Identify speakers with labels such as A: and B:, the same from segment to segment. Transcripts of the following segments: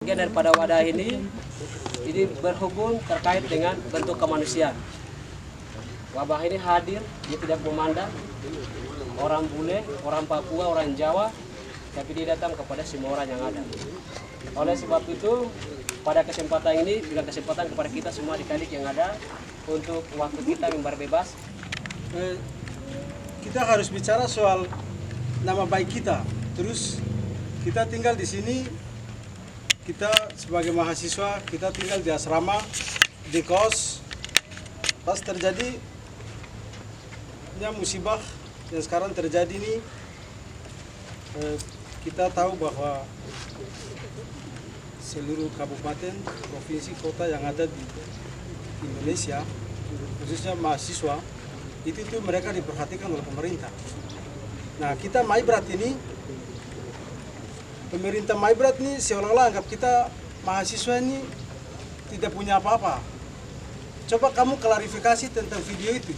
A: bagian daripada wadah ini berhubung terkait dengan bentuk kemanusiaan. Wabah ini hadir, dia tidak memandang orang bule, orang Papua, orang Jawa, tapi dia datang kepada semua orang yang ada. Oleh sebab itu, pada kesempatan ini juga kesempatan kepada kita semua adik-adik yang ada untuk waktu kita mimbar bebas.
B: Kita harus bicara soal nama baik kita. Terus kita tinggal di sini, kita sebagai mahasiswa, kita tinggal di asrama, di kos. Pas terjadi musibah yang sekarang terjadi ini, kita tahu bahwa seluruh kabupaten, provinsi, kota yang ada di Indonesia, khususnya mahasiswa, itu mereka diperhatikan oleh pemerintah. Nah, kita Maibrat ini, pemerintah Maibrat ini seolah-olah anggap kita mahasiswa ini tidak punya apa-apa. Coba kamu klarifikasi tentang video itu.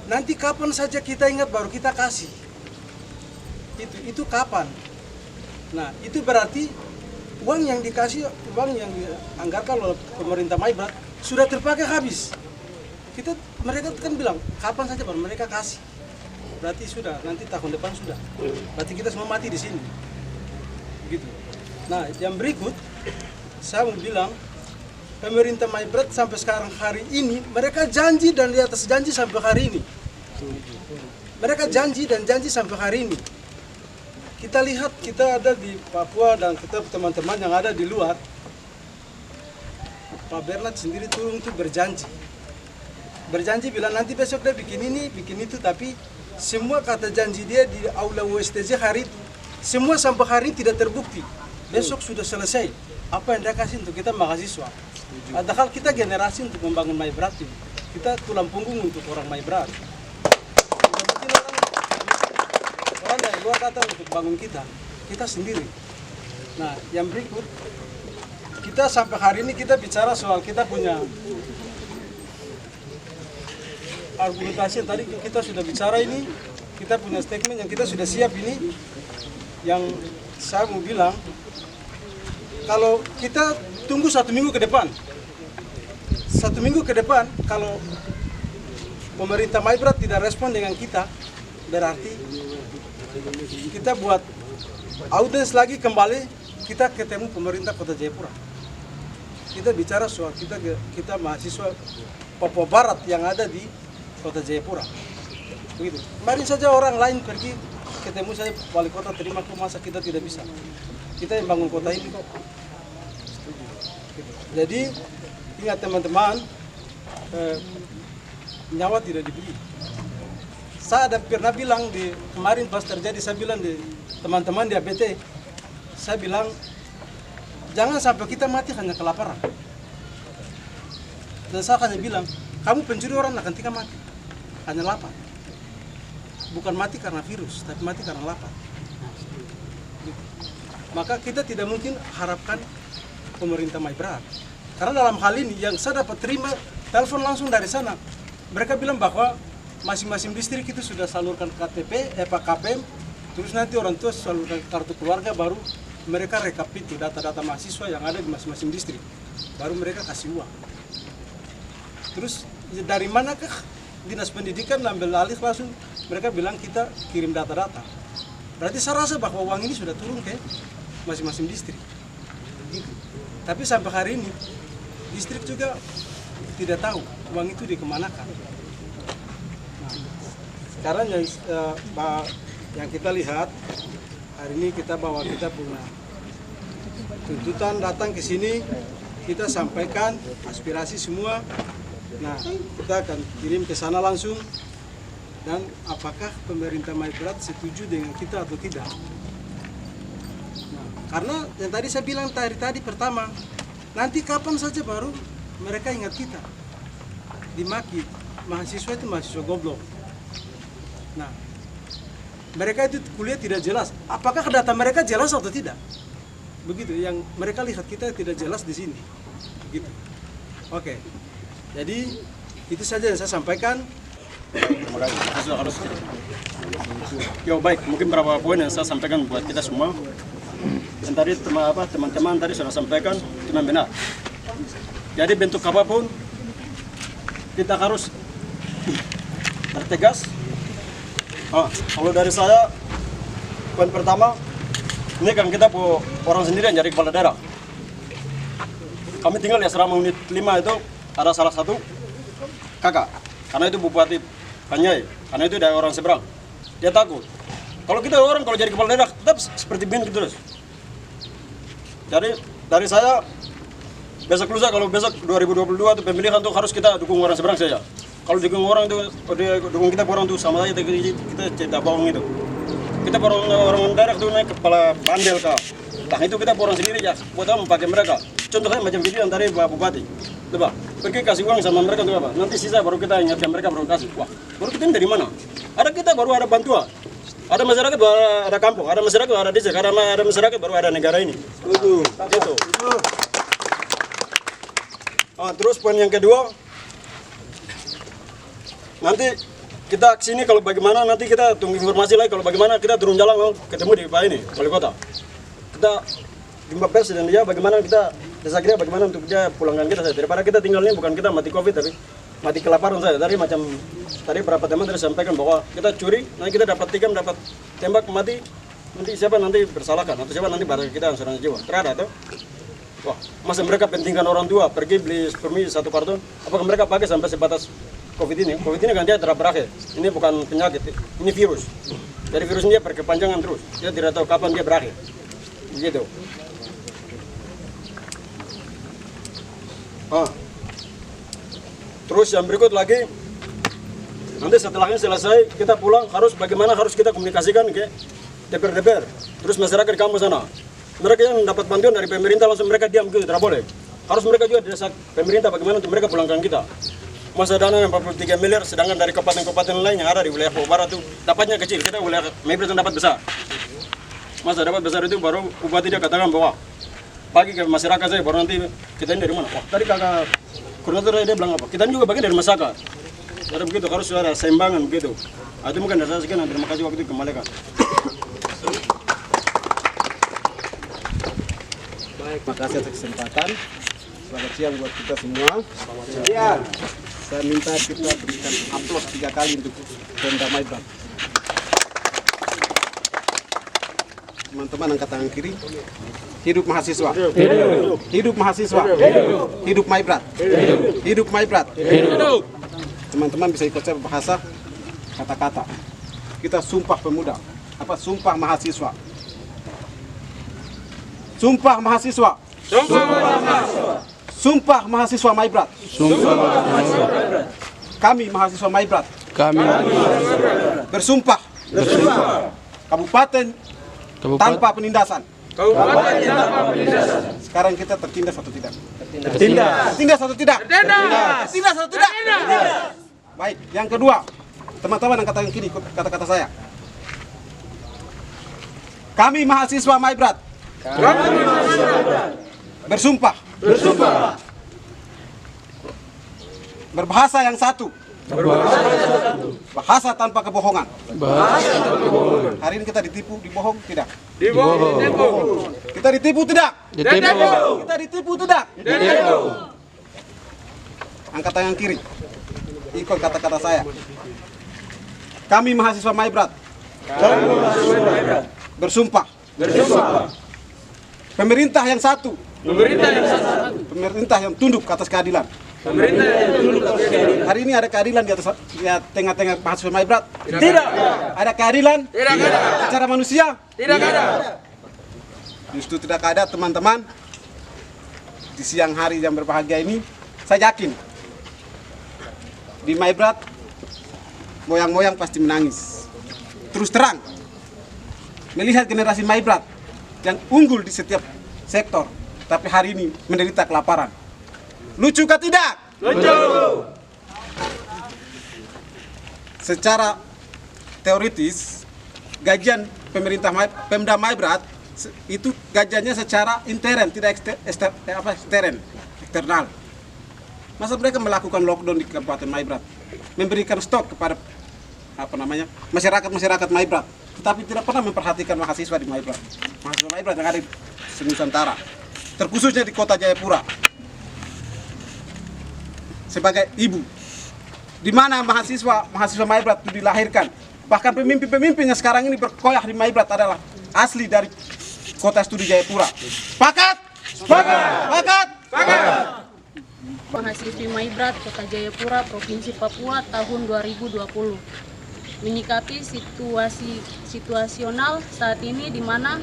B: Nanti kapan saja kita ingat baru kita kasih. Itu kapan? Nah, itu berarti uang yang dikasih, uang yang dianggarkan oleh pemerintah Maibrat sudah terpakai habis. Mereka kan bilang kapan saja baru mereka kasih. Berarti sudah, nanti tahun depan sudah. Berarti kita semua mati di sini. Gitu. Nah, yang berikut saya mau bilang pemerintah Maibrat sampai sekarang hari ini mereka janji dan di atas janji sampai hari ini. Mereka janji dan janji sampai hari ini. Kita lihat, kita ada di Papua dan kita teman-teman yang ada di luar. Pak Bernard sendiri turun itu berjanji. Berjanji bilang nanti besok dia bikin ini, bikin itu, tapi semua kata janji dia di aula USTJ hari itu, semua sampai hari ini tidak terbukti. Besok sudah selesai. Apa yang dia kasih untuk kita mahasiswa. Padahal kita generasi untuk membangun Maibrat ini. Kita tulang punggung untuk orang Maibrat. Orang dari luar datang untuk bangun kita sendiri. Nah, yang berikut, kita sampai hari ini kita bicara soal kita punya argumentasi yang tadi kita sudah bicara ini, kita punya statement yang kita sudah siap ini, yang saya mau bilang, kalau kita tunggu 1 minggu ke depan, 1 minggu ke depan, kalau pemerintah Maibrat tidak respon dengan kita, berarti kita buat audiens lagi kembali, kita ketemu pemerintah Kota Jayapura. Kita bicara soal kita mahasiswa Papua Barat yang ada di Kota Jayapura. Begitu. Kemarin saja orang lain pergi ketemu saya wali kota, terima kok, masa kita tidak bisa. Kita yang bangun kota ini kok. Jadi ingat teman-teman, nyawa tidak dibeli. Saya ada pernah bilang kemarin pas terjadi, saya bilang di teman-teman di ABT, saya bilang jangan sampai kita mati hanya kelaparan. Dan saya hanya bilang, kamu pencuri orang akan tika mati, hanya lapar. Bukan mati karena virus, tapi mati karena lapar. Maka kita tidak mungkin harapkan pemerintah Maibrat. Karena dalam hal ini yang saya dapat terima telepon langsung dari sana, mereka bilang bahwa masing-masing distrik itu sudah salurkan KTP, KPM, terus nanti orang tua salurkan kartu keluarga, baru mereka rekap itu data-data mahasiswa yang ada di masing-masing distrik, baru mereka kasih uang. Terus dari manakah dinas pendidikan ambil alih, langsung mereka bilang kita kirim data-data. Berarti saya rasa bahwa uang ini sudah turun ke masing-masing distrik. Gitu. Tapi sampai hari ini distrik juga tidak tahu uang itu dikemanakan. Sekarang yang kita lihat hari ini, kita bawa, kita punya tuntutan datang ke sini, kita sampaikan aspirasi semua. Nah, kita akan kirim ke sana langsung, dan apakah pemerintah Maibrat setuju dengan kita atau tidak. Nah, karena yang tadi saya bilang tadi pertama, nanti kapan saja baru mereka ingat kita. Dimaki, mahasiswa itu mahasiswa goblok. Nah, mereka itu kuliah tidak jelas. Apakah data mereka jelas atau tidak? Begitu, yang mereka lihat kita tidak jelas di sini. Gitu. Oke. Jadi itu saja yang saya sampaikan.
C: Terima kasih. Yo, baik, mungkin beberapa poin yang saya sampaikan buat kita semua. yang tadi teman-teman tadi sudah sampaikan itu memang benar. Jadi bentuk apapun kita harus bertegas. Kalau dari saya, poin pertama, ini kan kita orang sendiri yang jadi kepala daerah. Kami tinggal di asrama unit 5 itu ada salah satu kakak, karena itu Bupati Panyai, karena itu dari orang seberang. Dia takut. Kalau kita orang kalau jadi kepala daerah tetap seperti begini terus. Jadi dari saya besok lusa, kalau besok 2022 itu pemilihan tuh harus kita dukung orang seberang saja. Kalau dukung orang itu, dukung kita orang tuh sama saja kita cerita bohong itu. Kita orang daerah tuh naik kepala bandel kah? Nah itu kita orang sendiri ya, buat apa pakai mereka. Contohnya macam video yang tadi Pak Bupati. Coba, pergi kasih uang sama mereka untuk apa? Nanti sisa baru kita ingatkan mereka baru kasih. Wah, baru kita ini dari mana? Ada kita baru ada bantuan. Ada masyarakat baru ada kampung, ada masyarakat baru ada desa, ada masyarakat baru ada negara ini. Gitu. Terus poin yang kedua, nanti kita kesini kalau bagaimana nanti kita tunggu informasi lagi kalau bagaimana kita turun jalan ketemu di Pak ini wali kota. Kita jumpa pers dan dia bagaimana kita desa kita bagaimana untuk dia pulangkan kita saja daripada kita tinggal ini bukan kita mati covid tapi mati kelaparan saja. Tadi macam tadi beberapa teman tadi sampaikan bahwa kita curi nanti kita dapat tikam dapat tembak mati nanti siapa nanti bersalahkan atau siapa nanti barang kita asuransi jiwa terada atau wah masa mereka pentingkan orang tua pergi beli spermi 1 karton apakah mereka pakai sampai sebatas COVID ini kan dia tidak berakhir. Ini bukan penyakit, ini virus. Jadi virus ini dia berkepanjangan terus. Dia tidak tahu kapan dia berakhir. Begitu. Terus yang berikut lagi, nanti setelah ini selesai kita pulang harus bagaimana harus kita komunikasikan ke DPR. Terus masyarakat di kampung sana. Mereka yang dapat bantuan dari pemerintah langsung mereka diam gitu, tidak boleh. Harus mereka juga desak pemerintah bagaimana untuk mereka pulangkan kita. Masa dana yang 43 miliar, sedangkan dari kabupaten-kabupaten lain yang ada di wilayah Papua Barat itu dapatnya kecil, kita wilayah Maibrat dapat besar. Masa dapat besar itu baru bupati dia katakan bahwa pagi ke masyarakat saya baru nanti kita ini dari mana? Wah tadi kakak koordinator dia bilang apa? Kita ini juga bagian dari masyarakat. Jadi begitu harus ada seimbangan begitu. Itu mungkin dari saya sekian, terima kasih waktu itu kembalikan.
D: Baik, makasih atas kesempatan. Selamat siang buat kita semua. Selamat siang. Saya minta kita berikan aplaus 3 kali untuk Pemda Maibrat. Teman-teman angkat tangan kiri. Hidup mahasiswa. Hidup. Hidup mahasiswa. Hidup. Hidup Maibrat. Hidup. Hidup Maibrat. Hidup. Teman-teman bisa ikut saya berbahasa kata-kata. Kita sumpah pemuda. Sumpah mahasiswa. Sumpah mahasiswa. Sumpah mahasiswa. Sumpah mahasiswa Maibrat. Sumpah mahasiswa Maibrat. Kami mahasiswa Maibrat. Kami mahasiswa Maibrat. Bersumpah. Bersumpah. Kabupaten tanpa penindasan. Kabupaten tanpa penindasan. Sekarang kita tertindas atau tidak? Tertindas. Tertindas atau tidak? Tertindas. Tertindas atau tidak? Tertindas. Baik, yang kedua, teman-teman angkat tangan kiri ikut kata-kata saya. Kami mahasiswa Maibrat. Kami mahasiswa Maibrat. Bersumpah. Bersumpah. Berbahasa yang satu. Bahasa tanpa kebohongan. Bahasa tanpa kebohongan. Hari ini kita ditipu, dibohong, tidak? Dibohong. Kita ditipu tidak? Ditipu. Kita ditipu tidak? Ditipu. Angkat tangan kiri. Ikut kata-kata saya. Kami mahasiswa Maibrat. Kami mahasiswa Maibrat. Bersumpah. Bersumpah. Pemerintah yang satu. Pemerintah yang satu. Pemerintah yang tunduk atas keadilan. Pemerintah yang tunduk atas keadilan. Hari ini ada keadilan di atas tengah-tengah mahasiswa Maibrat? Tidak. Ada keadilan? Tidak ada. Secara manusia? Tidak ada. Justru tidak ada, teman-teman. Di siang hari yang berbahagia ini, saya yakin di Maibrat moyang-moyang pasti menangis. Terus terang melihat generasi Maibrat yang unggul di setiap sektor, tapi hari ini menderita kelaparan. Lucu kah tidak? Lucu. Secara teoritis, gajian pemerintah Pemda Maibrat itu gajiannya secara intern, tidak eksternal. Masa mereka melakukan lockdown di Kabupaten Maibrat, memberikan stok kepada masyarakat Maibrat, tetapi tidak pernah memperhatikan mahasiswa di Maibrat. Mahasiswa Maibrat yang ada di Nusantara, terkhususnya di kota Jayapura. Sebagai ibu, di mana mahasiswa Maibrat itu dilahirkan. Bahkan pemimpin-pemimpin yang sekarang ini berkoyah di Maibrat adalah asli dari kota studi Jayapura. Sepakat? Sepakat! Sepakat! Sepakat!
E: Mahasiswi Maibrat Kota Jayapura, Provinsi Papua tahun 2020. Menyikapi situasional saat ini di mana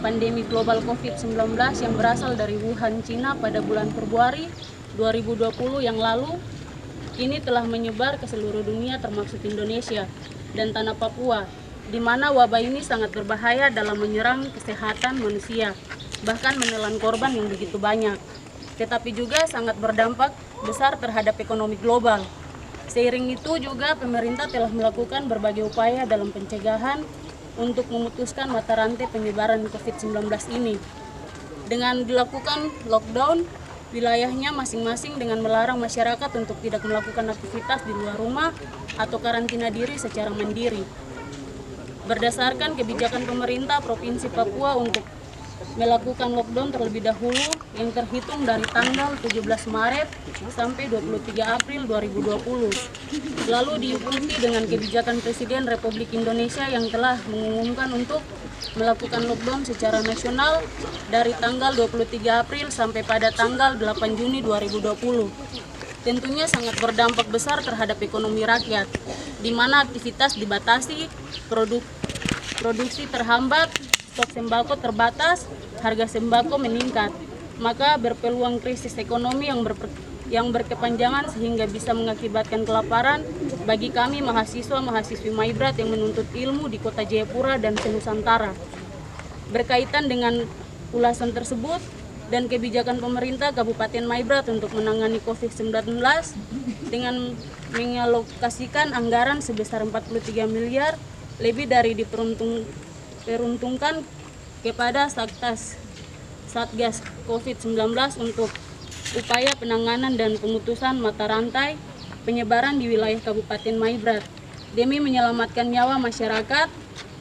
E: pandemi global COVID-19 yang berasal dari Wuhan, Cina pada bulan Februari 2020 yang lalu kini telah menyebar ke seluruh dunia termasuk Indonesia dan tanah Papua, di mana wabah ini sangat berbahaya dalam menyerang kesehatan manusia, bahkan menelan korban yang begitu banyak, tetapi juga sangat berdampak besar terhadap ekonomi global. Seiring itu juga pemerintah telah melakukan berbagai upaya dalam pencegahan untuk memutuskan mata rantai penyebaran COVID-19 ini. Dengan dilakukan lockdown, wilayahnya masing-masing dengan melarang masyarakat untuk tidak melakukan aktivitas di luar rumah atau karantina diri secara mandiri. Berdasarkan kebijakan pemerintah Provinsi Papua untuk melakukan lockdown terlebih dahulu yang terhitung dari tanggal 17 Maret sampai 23 April 2020. Lalu diikuti dengan kebijakan Presiden Republik Indonesia yang telah mengumumkan untuk melakukan lockdown secara nasional dari tanggal 23 April sampai pada tanggal 8 Juni 2020. Tentunya sangat berdampak besar terhadap ekonomi rakyat, di mana aktivitas dibatasi, produksi terhambat, stok sembako terbatas, harga sembako meningkat. Maka berpeluang krisis ekonomi yang berkepanjangan sehingga bisa mengakibatkan kelaparan bagi kami mahasiswa-mahasiswi Maibrat yang menuntut ilmu di Kota Jayapura dan Senusantara. Berkaitan dengan ulasan tersebut dan kebijakan pemerintah Kabupaten Maibrat untuk menangani COVID-19 dengan mengalokasikan anggaran sebesar 43 miliar lebih dari diperuntukkan kepada Satgas COVID-19 untuk upaya penanganan dan pemutusan mata rantai penyebaran di wilayah Kabupaten Maibrat demi menyelamatkan nyawa masyarakat.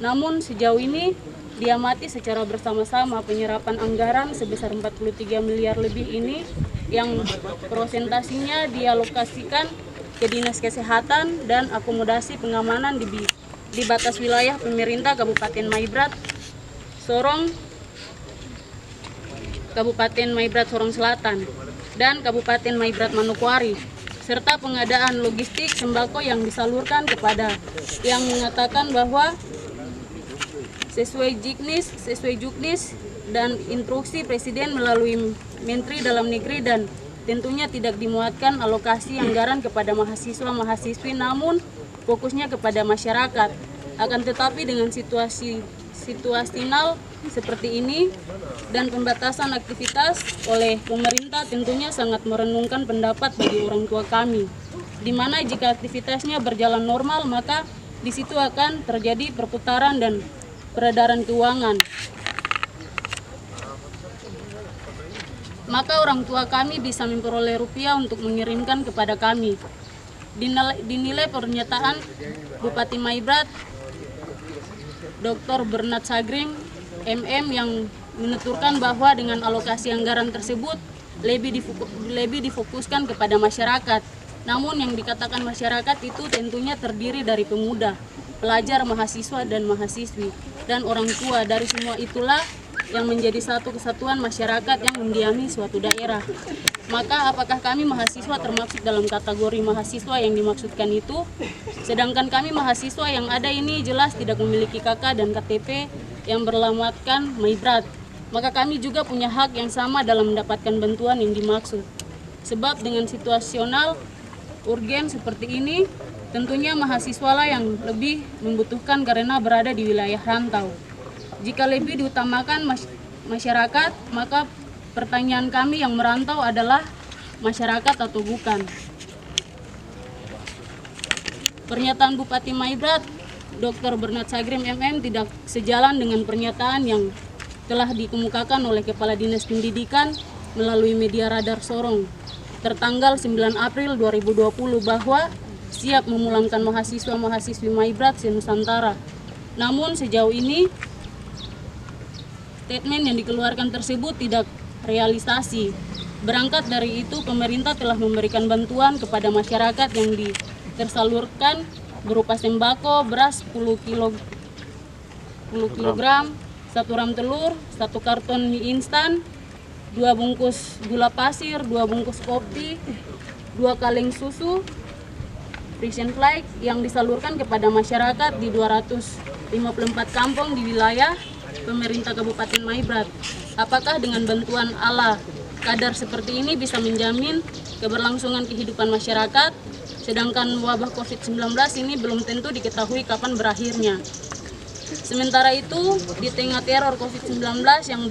E: Namun sejauh ini diamati secara bersama-sama penyerapan anggaran sebesar 43 miliar lebih ini yang prosentasinya dialokasikan ke Dinas Kesehatan dan akomodasi pengamanan di batas wilayah pemerintah Kabupaten Maibrat Sorong, Kabupaten Maibrat Sorong Selatan, dan Kabupaten Maibrat Manokwari, serta pengadaan logistik sembako yang disalurkan kepada yang mengatakan bahwa sesuai juknis dan instruksi Presiden melalui Menteri Dalam Negeri dan tentunya tidak dimuatkan alokasi anggaran kepada mahasiswa-mahasiswi namun fokusnya kepada masyarakat. Akan tetapi dengan situasional seperti ini dan pembatasan aktivitas oleh pemerintah tentunya sangat merenungkan pendapat bagi orang tua kami, di mana jika aktivitasnya berjalan normal maka di situ akan terjadi perputaran dan peredaran keuangan. Maka orang tua kami bisa memperoleh rupiah untuk mengirimkan kepada kami. Dinilai pernyataan Bupati Maibrat Dr. Bernard Sagring MM yang menuturkan bahwa dengan alokasi anggaran tersebut lebih difokuskan kepada masyarakat. Namun yang dikatakan masyarakat itu tentunya terdiri dari pemuda, pelajar, mahasiswa dan mahasiswi dan orang tua. Dari semua itulah yang menjadi satu kesatuan masyarakat yang mendiami suatu daerah. Maka apakah kami mahasiswa termasuk dalam kategori mahasiswa yang dimaksudkan itu? Sedangkan kami mahasiswa yang ada ini jelas tidak memiliki KK dan KTP yang beralamatkan Maibrat. Maka kami juga punya hak yang sama dalam mendapatkan bantuan yang dimaksud. Sebab dengan situasional urgen seperti ini, tentunya mahasiswa lah yang lebih membutuhkan karena berada di wilayah rantau. Jika lebih diutamakan masyarakat, maka pertanyaan kami yang merantau adalah masyarakat atau bukan. Pernyataan Bupati Maibrat Dr. Bernard Sagring MM tidak sejalan dengan pernyataan yang telah dikemukakan oleh Kepala Dinas Pendidikan melalui media Radar Sorong tertanggal 9 April 2020 bahwa siap memulangkan mahasiswa-mahasiswi Maibrat Senusantara Namun sejauh ini statement yang dikeluarkan tersebut tidak realisasi. Berangkat dari itu, pemerintah telah memberikan bantuan kepada masyarakat yang tersalurkan berupa sembako, beras 10 kg, 1 ram telur, 1 karton mie instan, 2 bungkus gula pasir, 2 bungkus kopi, 2 kaleng susu, Frisian Flag yang disalurkan kepada masyarakat di 254 kampung di wilayah pemerintah Kabupaten Maibrat. Apakah dengan bantuan ala kadar seperti ini bisa menjamin keberlangsungan kehidupan masyarakat, sedangkan wabah COVID-19 ini belum tentu diketahui kapan berakhirnya. Sementara itu, di tengah teror COVID-19 yang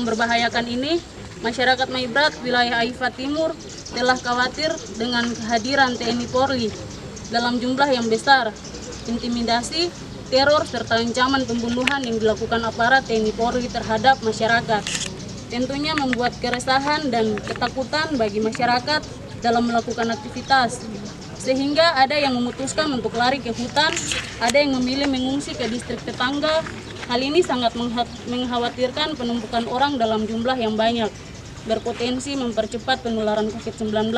E: berbahayakan ini, masyarakat Maibrat wilayah Aifa Timur telah khawatir dengan kehadiran TNI Polri dalam jumlah yang besar, intimidasi, teror, serta ancaman pembunuhan yang dilakukan aparat TNI Polri terhadap masyarakat. Tentunya membuat keresahan dan ketakutan bagi masyarakat dalam melakukan aktivitas, sehingga ada yang memutuskan untuk lari ke hutan, ada yang memilih mengungsi ke distrik tetangga. Hal ini sangat mengkhawatirkan penumpukan orang dalam jumlah yang banyak, berpotensi mempercepat penularan COVID-19.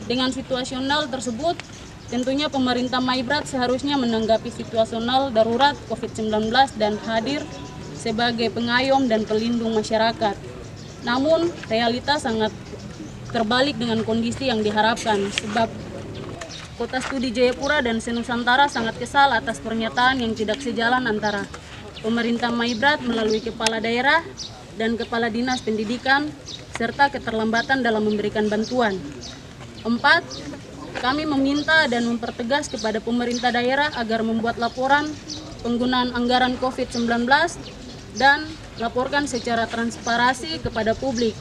E: Dengan situasional tersebut, tentunya pemerintah Maibrat seharusnya menanggapi situasional darurat COVID-19 dan hadir sebagai pengayom dan pelindung masyarakat. Namun, realitas sangat terbalik dengan kondisi yang diharapkan, sebab Kota Studi Jayapura dan Senusantara sangat kesal atas pernyataan yang tidak sejalan antara pemerintah Maibrat melalui kepala daerah dan kepala dinas pendidikan, serta keterlambatan dalam memberikan bantuan. 4. Kami meminta dan mempertegas kepada pemerintah daerah agar membuat laporan penggunaan anggaran COVID-19 dan laporkan secara transparansi kepada publik.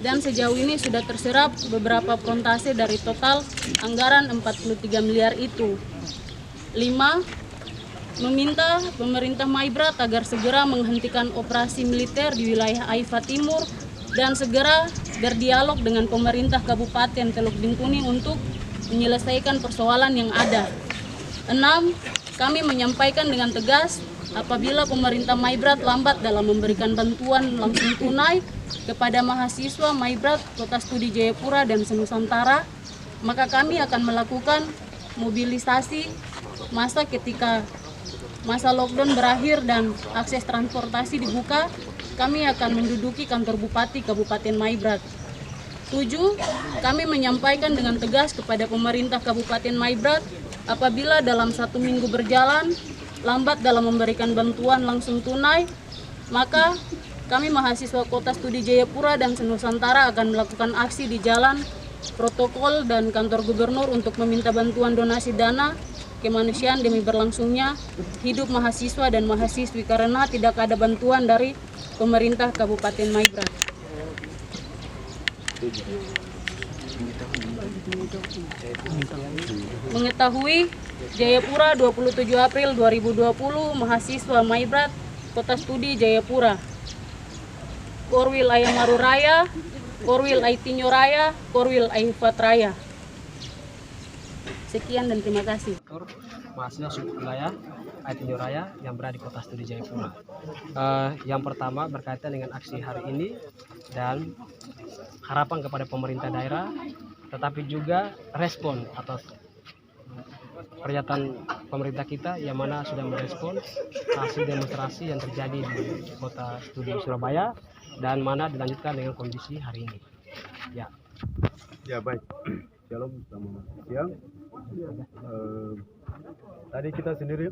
E: Dan sejauh ini sudah terserap beberapa prontase dari total anggaran 43 miliar itu. 5. Meminta pemerintah Maibrat agar segera menghentikan operasi militer di wilayah Aifa Timur dan segera berdialog dengan pemerintah Kabupaten Teluk Bintuni untuk menyelesaikan persoalan yang ada. 6. Kami menyampaikan dengan tegas, apabila pemerintah Maibrat lambat dalam memberikan bantuan langsung tunai kepada mahasiswa Maibrat, Kota Studi Jayapura, dan Senusantara, maka kami akan melakukan mobilisasi massa ketika masa lockdown berakhir dan akses transportasi dibuka. Kami akan menduduki kantor Bupati Kabupaten Maibrat. 7. Kami menyampaikan dengan tegas kepada pemerintah Kabupaten Maibrat, apabila dalam 1 minggu berjalan lambat dalam memberikan bantuan langsung tunai, maka kami mahasiswa Kota Studi Jayapura dan Senusantara akan melakukan aksi di jalan, protokol, dan kantor gubernur untuk meminta bantuan donasi dana kemanusiaan demi berlangsungnya hidup mahasiswa dan mahasiswi karena tidak ada bantuan dari pemerintah Kabupaten Maibrat. Mengetahui Jayapura 27 April 2020, mahasiswa Maibrat, Kota Studi Jayapura. Korwil Ayamaru Raya, Korwil Aitinyo Raya, Korwil Aifat Raya. Sekian dan terima kasih.
A: Mahasiswa wilayah Aitinyo Raya yang berada di Kota Studi Jayapura. Yang pertama berkaitan dengan aksi hari ini dan harapan kepada pemerintah daerah, tetapi juga respon atas pernyataan pemerintah kita yang mana sudah merespon hasil demonstrasi yang terjadi di Kota Studi Surabaya dan mana dilanjutkan dengan kondisi hari ini.
C: Ya baik, shalom, selamat siang. Tadi kita sendiri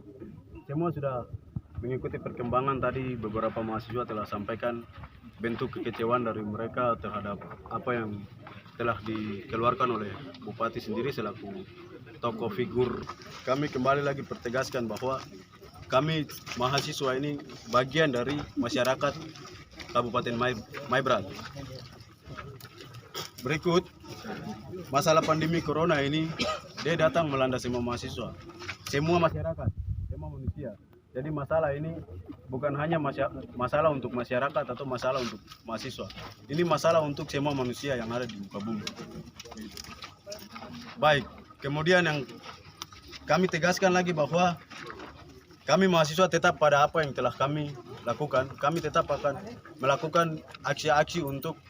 C: semua sudah mengikuti perkembangan. Tadi beberapa mahasiswa telah sampaikan bentuk kekecewaan dari mereka terhadap apa yang telah dikeluarkan oleh Bupati sendiri selaku tokoh figur. Kami kembali lagi pertegaskan bahwa kami mahasiswa ini bagian dari masyarakat Kabupaten Maibrat. Berikut, masalah pandemi corona ini dia datang melanda semua mahasiswa, semua masyarakat, semua manusia. Jadi masalah ini bukan hanya masalah untuk masyarakat atau masalah untuk mahasiswa. Ini masalah untuk semua manusia yang ada di muka bumi. Baik, kemudian yang kami tegaskan lagi bahwa kami mahasiswa tetap pada apa yang telah kami lakukan. Kami tetap akan melakukan aksi-aksi untuk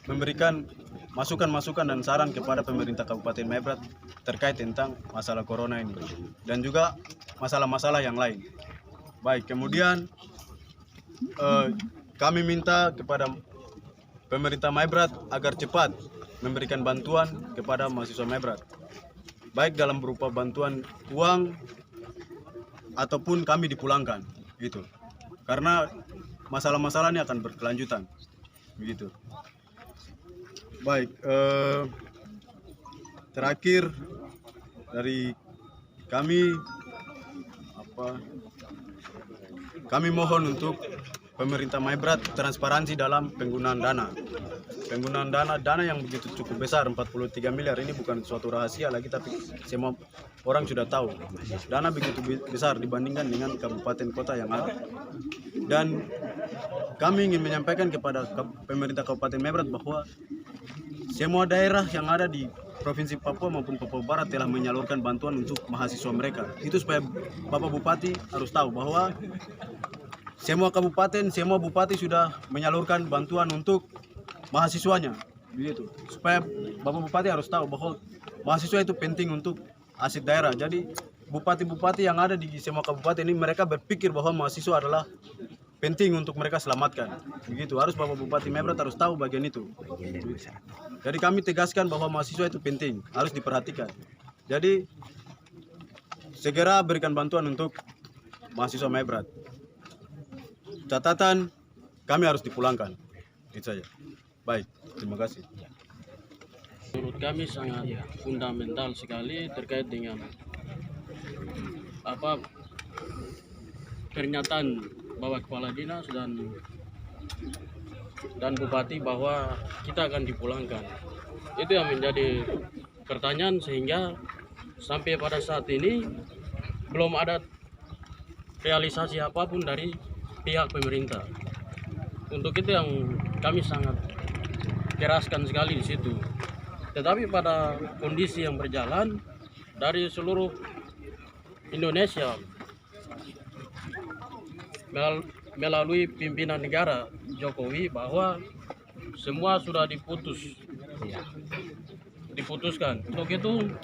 C: memberikan masukan-masukan dan saran kepada pemerintah Kabupaten Maibrat terkait tentang masalah corona ini dan juga masalah-masalah yang lain. Baik, kemudian kami minta kepada pemerintah Maibrat agar cepat memberikan bantuan kepada mahasiswa Maibrat, baik dalam berupa bantuan uang ataupun kami dipulangkan, gitu. Karena masalah-masalah ini akan berkelanjutan, begitu. Baik, terakhir dari kami kami mohon untuk pemerintah Maibrat transparansi dalam penggunaan dana. Penggunaan dana yang begitu cukup besar, 43 miliar ini bukan suatu rahasia lagi, tapi semua orang sudah tahu. Dana begitu besar dibandingkan dengan kabupaten kota yang ada. Dan kami ingin menyampaikan kepada pemerintah Kabupaten Maibrat bahwa semua daerah yang ada di Provinsi Papua maupun Papua Barat telah menyalurkan bantuan untuk mahasiswa mereka. Itu supaya Bapak Bupati harus tahu bahwa semua kabupaten, semua bupati sudah menyalurkan bantuan untuk mahasiswanya, begitu. Supaya Bapak Bupati harus tahu bahwa mahasiswa itu penting untuk aset daerah. Jadi bupati-bupati yang ada di semua kabupaten ini mereka berpikir bahwa mahasiswa adalah penting untuk mereka selamatkan, begitu. Harus Bapak Bupati Maibrat harus tahu bagian itu. Jadi kami tegaskan bahwa mahasiswa itu penting, harus diperhatikan. Jadi segera berikan bantuan untuk mahasiswa Maibrat. Catatan, kami harus dipulangkan. Itu saja. Baik, terima kasih.
F: Menurut kami sangat fundamental sekali terkait dengan pernyataan Bapak Kepala Dinas dan Bupati bahwa kita akan dipulangkan. Itu yang menjadi pertanyaan, sehingga sampai pada saat ini belum ada realisasi apapun dari pihak pemerintah. Untuk itu yang kami sangat keraskan sekali di situ. Tetapi pada kondisi yang berjalan dari seluruh Indonesia melalui pimpinan negara Jokowi bahwa semua sudah diputuskan. Untuk itu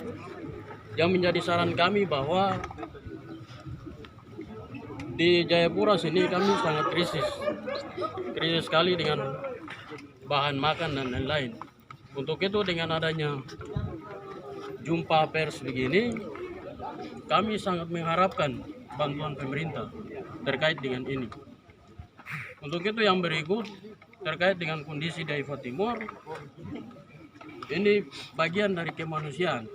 F: yang menjadi saran kami bahwa di Jayapura sini kami sangat krisis sekali dengan bahan makan dan lain-lain. Untuk itu dengan adanya jumpa pers begini, kami sangat mengharapkan bantuan pemerintah terkait dengan ini. Untuk itu yang berikut terkait dengan kondisi di Aifa Timur, ini bagian dari kemanusiaan.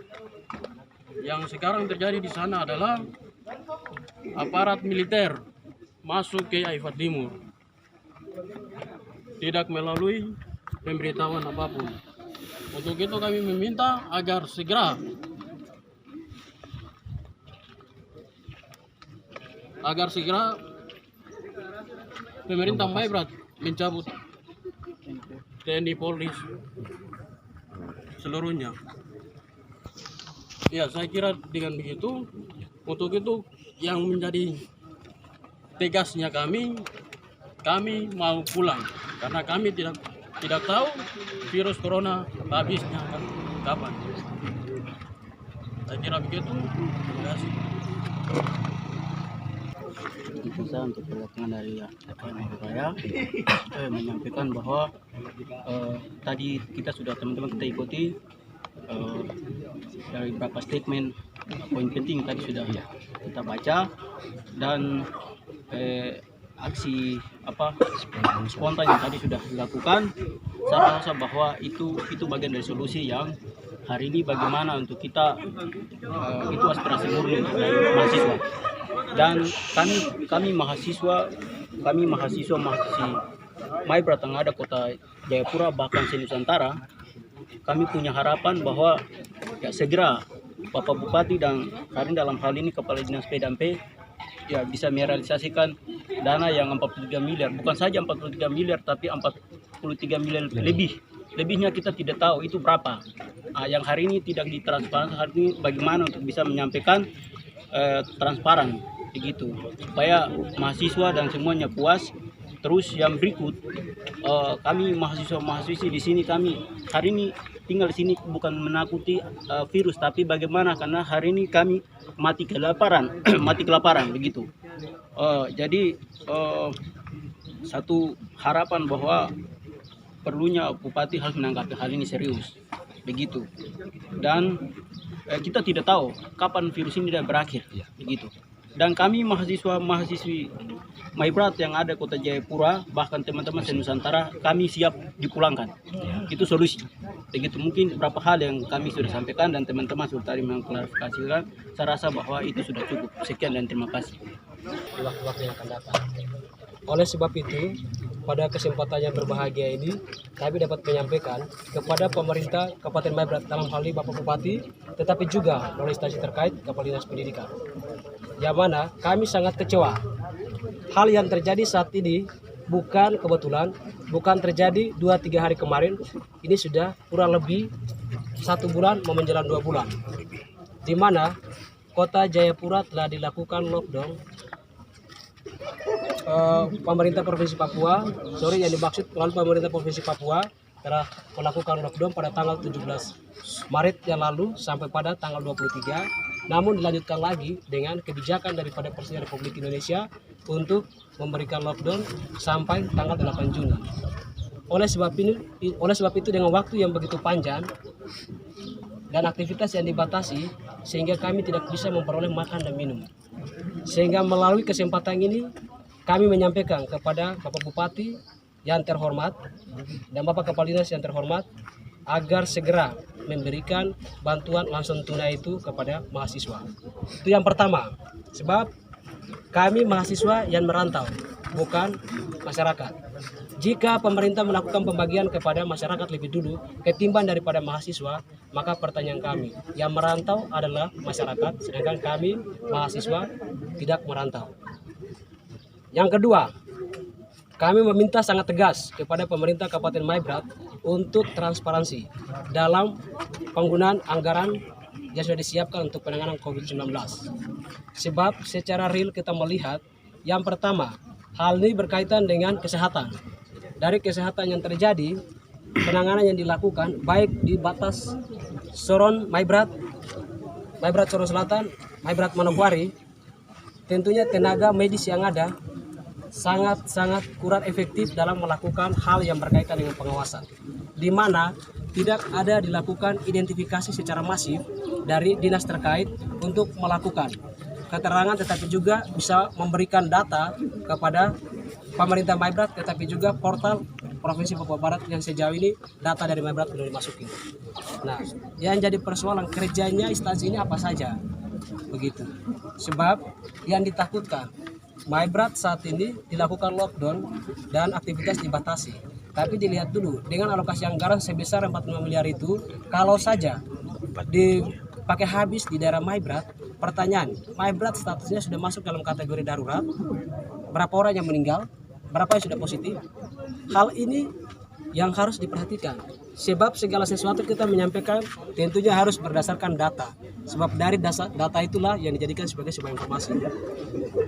F: Yang sekarang terjadi di sana adalah aparat militer masuk ke Aifa Timur tidak melalui pemberitahuan apapun. Untuk itu kami meminta agar segera pemerintah Maibrat mencabut TNI Polri seluruhnya. Ya, saya kira dengan begitu. Untuk itu yang menjadi tegasnya kami mau pulang karena kami tidak tahu virus corona habisnya kapan. Saya kira begitu. Terima kasih.
G: Saya untuk perwakilan dari saya menyampaikan bahwa tadi teman-teman kita ikuti dari beberapa statement, poin penting tadi sudah kita baca, dan aksi spontan yang tadi sudah dilakukan. Saya rasa bahwa itu bagian dari solusi yang hari ini bagaimana untuk kita itu aspirasi murni dari mahasiswa. Dan kami mahasiswa Maibrat yang ada kota Jayapura bahkan se-Nusantara, kami punya harapan bahwa segera Bapak Bupati dan Karin dalam hal ini Kepala Dinas P&P bisa merealisasikan dana yang 43 miliar, bukan saja 43 miliar tapi 43 miliar lebih lebihnya kita tidak tahu itu berapa. Yang hari ini tidak ditransparan, hari ini bagaimana untuk bisa menyampaikan transparan begitu supaya mahasiswa dan semuanya puas. Terus yang berikut, kami mahasiswa-mahasiswi di sini, kami hari ini tinggal di sini bukan menakuti virus, tapi bagaimana karena hari ini kami mati kelaparan, mati kelaparan begitu. Jadi satu harapan bahwa perlunya Bupati harus menanggapi hal ini serius begitu. Dan kita tidak tahu kapan virus ini sudah berakhir begitu. Dan kami mahasiswa-mahasiswi Maibrat yang ada Kota Jayapura, bahkan teman-teman se-Nusantara, kami siap dipulangkan. Itu solusi. Begitu mungkin beberapa hal yang kami sudah sampaikan dan teman-teman sudah tadi mengklarifikasikan. Saya rasa bahwa itu sudah cukup. Sekian dan terima kasih.
A: Di waktu-waktu yang akan datang. Oleh sebab itu, pada kesempatan yang berbahagia ini, kami dapat menyampaikan kepada pemerintah Kabupaten Maibrat, dalam hal ini Bapak Bupati, tetapi juga oleh instansi terkait Kepala Dinas Pendidikan, yang mana kami sangat kecewa. Hal yang terjadi saat ini bukan kebetulan, bukan terjadi 2-3 hari kemarin, ini sudah kurang lebih 1 bulan mau menjelang 2 bulan, di mana Kota Jayapura telah dilakukan lockdown. Pemerintah Provinsi Papua, yang dimaksud melalui pemerintah Provinsi Papua telah melakukan lockdown pada tanggal 17 Maret yang lalu sampai pada tanggal 23. Namun dilanjutkan lagi dengan kebijakan daripada Presiden Republik Indonesia untuk memberikan lockdown sampai tanggal 8 Juni. Oleh sebab itu dengan waktu yang begitu panjang dan aktivitas yang dibatasi, sehingga kami tidak bisa memperoleh makan dan minum. Sehingga melalui kesempatan ini kami menyampaikan kepada Bapak Bupati yang terhormat dan Bapak Kepala Dinas yang terhormat agar segera memberikan bantuan langsung tunai itu kepada mahasiswa. Itu yang pertama, sebab kami mahasiswa yang merantau, bukan masyarakat. Jika pemerintah melakukan pembagian kepada masyarakat lebih dulu ketimbang daripada mahasiswa, maka pertanyaan kami, yang merantau adalah masyarakat, sedangkan kami mahasiswa tidak merantau. Yang kedua, kami meminta sangat tegas kepada pemerintah Kabupaten Maibrat untuk transparansi dalam penggunaan anggaran yang sudah disiapkan untuk penanganan COVID-19. Sebab secara real kita melihat, yang pertama, hal ini berkaitan dengan kesehatan. Dari kesehatan yang terjadi, penanganan yang dilakukan baik di batas Soron Maibrat, Maibrat Soron Selatan, Maibrat Manokwari, tentunya tenaga medis yang ada sangat-sangat kurang efektif dalam melakukan hal yang berkaitan dengan pengawasan, di mana tidak ada dilakukan identifikasi secara masif dari dinas terkait untuk melakukan keterangan, tetapi juga bisa memberikan data kepada pemerintah Maibrat, tetapi juga portal Provinsi Papua Barat yang sejauh ini data dari Maibrat belum dimasukin. Nah, yang jadi persoalan kerjanya instansi ini apa saja, begitu. Sebab yang ditakutkan Maibrat saat ini dilakukan lockdown dan aktivitas dibatasi. Tapi dilihat dulu dengan alokasi anggaran sebesar 45 miliar itu, kalau saja dipakai habis di daerah Maibrat, pertanyaan, Maibrat statusnya sudah masuk dalam kategori darurat, berapa orang yang meninggal, berapa yang sudah positif. Hal ini yang harus diperhatikan, sebab segala sesuatu kita menyampaikan tentunya harus berdasarkan data, sebab dari data itulah yang dijadikan sebagai sebuah informasi.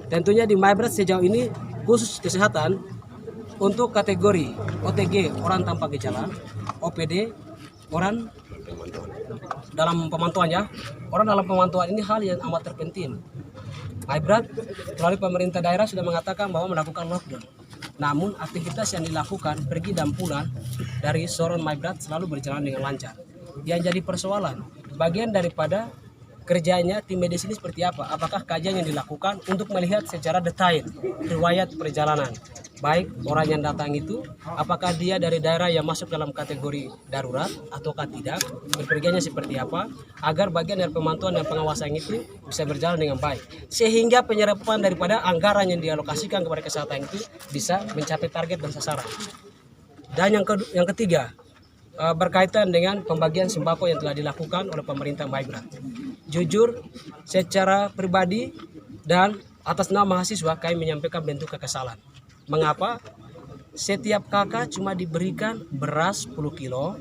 A: Tentunya di Maibrat sejauh ini khusus kesehatan untuk kategori OTG, orang tanpa gejala, OPD, orang dalam pemantauan ya, orang dalam pemantauan ini hal yang amat terpenting. Maibrat melalui pemerintah daerah sudah mengatakan bahwa melakukan lockdown. Namun aktivitas yang dilakukan pergi dan pulang dari Soron Maibrat selalu berjalan dengan lancar. Yang jadi persoalan, bagian daripada kerjanya tim medis ini seperti apa? Apakah kajian yang dilakukan untuk melihat secara detail riwayat perjalanan, baik orang yang datang itu, apakah dia dari daerah yang masuk dalam kategori darurat ataukah tidak, berpergiannya seperti apa, agar bagian dari pemantauan dan pengawasan itu bisa berjalan dengan baik, sehingga penyerapan daripada anggaran yang dialokasikan kepada kesehatan itu bisa mencapai target dan sasaran. Dan yang ketiga, berkaitan dengan pembagian sembako yang telah dilakukan oleh pemerintah Maibrat. Jujur, secara pribadi dan atas nama mahasiswa kami menyampaikan bentuk kekesalan. Mengapa? setiap kakak cuma diberikan beras 10 kilo,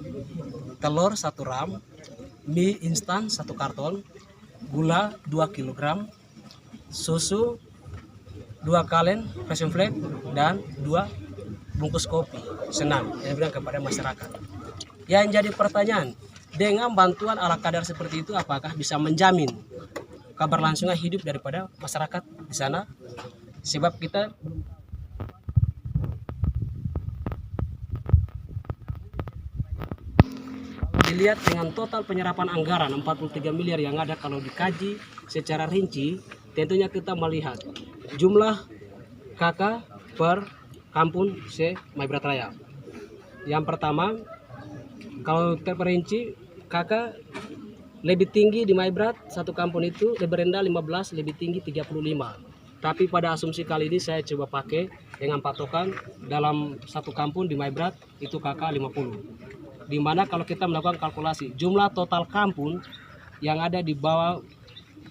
A: telur 1 ram, mie instan 1 karton, gula 2 kg, susu 2 kalen passion flag, dan 2 bungkus kopi. Senang yang bilang kepada masyarakat. Yang jadi pertanyaan, dengan bantuan ala kadar seperti itu apakah bisa menjamin keberlangsungan hidup daripada masyarakat di sana? Sebab kita dilihat dengan total penyerapan anggaran 43 miliar yang ada, kalau dikaji secara rinci, tentunya kita melihat jumlah kakak per kampung se-Maibrat Raya. Yang pertama, kalau terperinci, kakak lebih tinggi di Maibrat satu kampung itu, lebih rendah 15, lebih tinggi 35. Tapi pada asumsi kali ini saya coba pakai dengan patokan dalam satu kampung di Maibrat itu kakak 50. Dimana kalau kita melakukan kalkulasi jumlah total kampung yang ada di bawah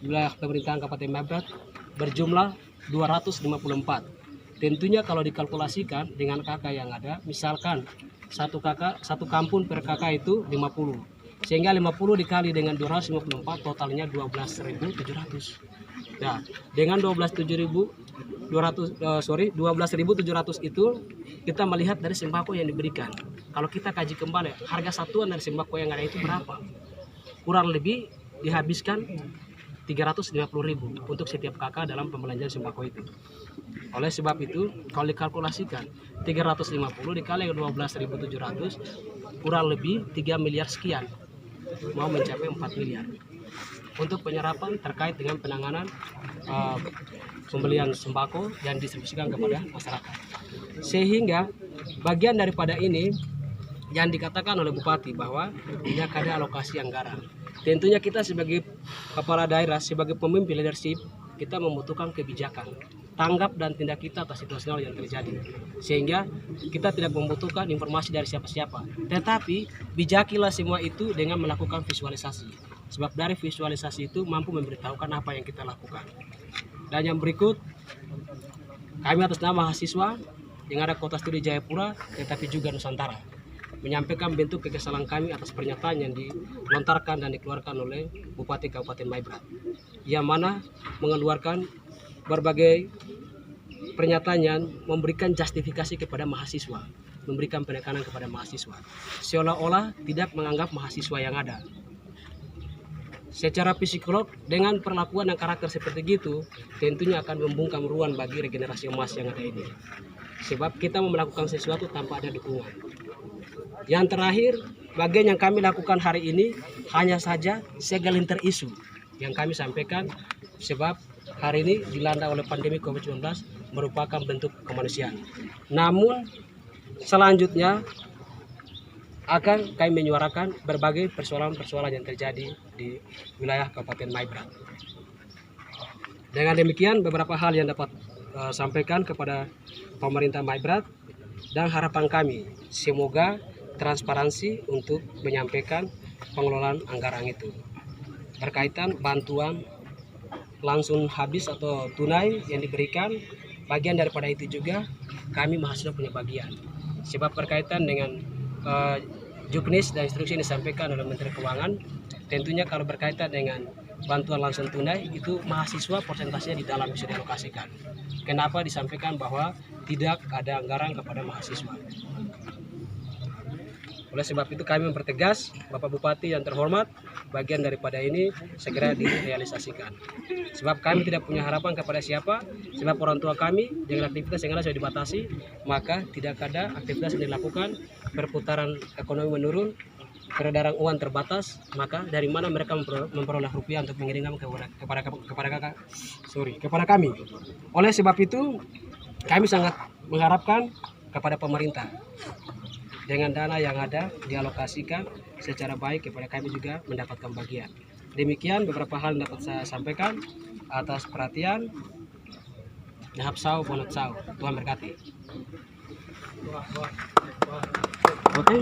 A: wilayah pemerintahan Kabupaten Maibrat berjumlah 254. Tentunya kalau dikalkulasikan dengan kakak yang ada, misalkan satu kampung per kakak itu 50, sehingga 50 dikali dengan 254 totalnya 12.700. Nah, dengan 12.700 itu kita melihat dari sembako yang diberikan. Kalau kita kaji kembali harga satuan dari sembako yang ada itu berapa, kurang lebih dihabiskan 350.000 untuk setiap kakak dalam pembelanjaan sembako itu. Oleh sebab itu kalau dikalkulasikan 350 dikali 12.700 kurang lebih 3 miliar sekian, mau mencapai 4 miliar untuk penyerapan terkait dengan penanganan pembelian sembako yang didistribusikan kepada masyarakat. Sehingga bagian daripada ini yang dikatakan oleh Bupati bahwa tidak ada alokasi anggaran. Tentunya kita sebagai kepala daerah, sebagai pemimpin leadership, kita membutuhkan kebijakan, tanggap dan tindak kita atas situasional yang terjadi. Sehingga kita tidak membutuhkan informasi dari siapa-siapa. Tetapi bijakilah semua itu dengan melakukan visualisasi. Sebab dari visualisasi itu mampu memberitahukan apa yang kita lakukan. Dan yang berikut, kami atas nama mahasiswa yang ada Kota Studi Jayapura, tetapi juga Nusantara, menyampaikan bentuk kekesalan kami atas pernyataan yang dilontarkan dan dikeluarkan oleh Bupati Kabupaten Maibrat, yang mana mengeluarkan berbagai pernyataan yang memberikan justifikasi kepada mahasiswa, memberikan penekanan kepada mahasiswa, seolah-olah tidak menganggap mahasiswa yang ada. Secara psikolog, dengan perlakuan dan karakter seperti itu, tentunya akan membungkam ruang bagi regenerasi emas yang ada ini. Sebab kita melakukan sesuatu tanpa ada dukungan. Yang terakhir, bagian yang kami lakukan hari ini hanya saja segelintir isu yang kami sampaikan, sebab hari ini dilanda oleh pandemi COVID-19 merupakan bentuk kemanusiaan. Namun selanjutnya akan kami menyuarakan berbagai persoalan-persoalan yang terjadi di wilayah Kabupaten Maibrat. Dengan demikian beberapa hal yang dapat sampaikan kepada pemerintah Maibrat, dan harapan kami semoga transparansi untuk menyampaikan pengelolaan anggaran itu. Berkaitan bantuan langsung habis atau tunai yang diberikan, bagian daripada itu juga kami mahasiswa punya bagian. Sebab berkaitan dengan juknis dan instruksi yang disampaikan oleh Menteri Keuangan, tentunya kalau berkaitan dengan bantuan langsung tunai itu mahasiswa persentasenya di dalam bisa dialokasikan. Kenapa disampaikan bahwa tidak ada anggaran kepada mahasiswa? Oleh sebab itu kami mempertegas, Bapak Bupati yang terhormat, bagian daripada ini segera direalisasikan. Sebab kami tidak punya harapan kepada siapa, sebab orang tua kami dengan aktivitas yang ada sudah dibatasi, maka tidak ada aktivitas yang dilakukan, perputaran ekonomi menurun, peredaran uang terbatas, maka dari mana mereka memperoleh rupiah untuk mengirimkan kepada kami. Oleh sebab itu kami sangat mengharapkan kepada pemerintah dengan dana yang ada dialokasikan secara baik kepada kami juga mendapatkan bagian. Demikian beberapa hal yang dapat saya sampaikan atas perhatian. Nahapsau Bonotsau, Tuhan berkati. Oke.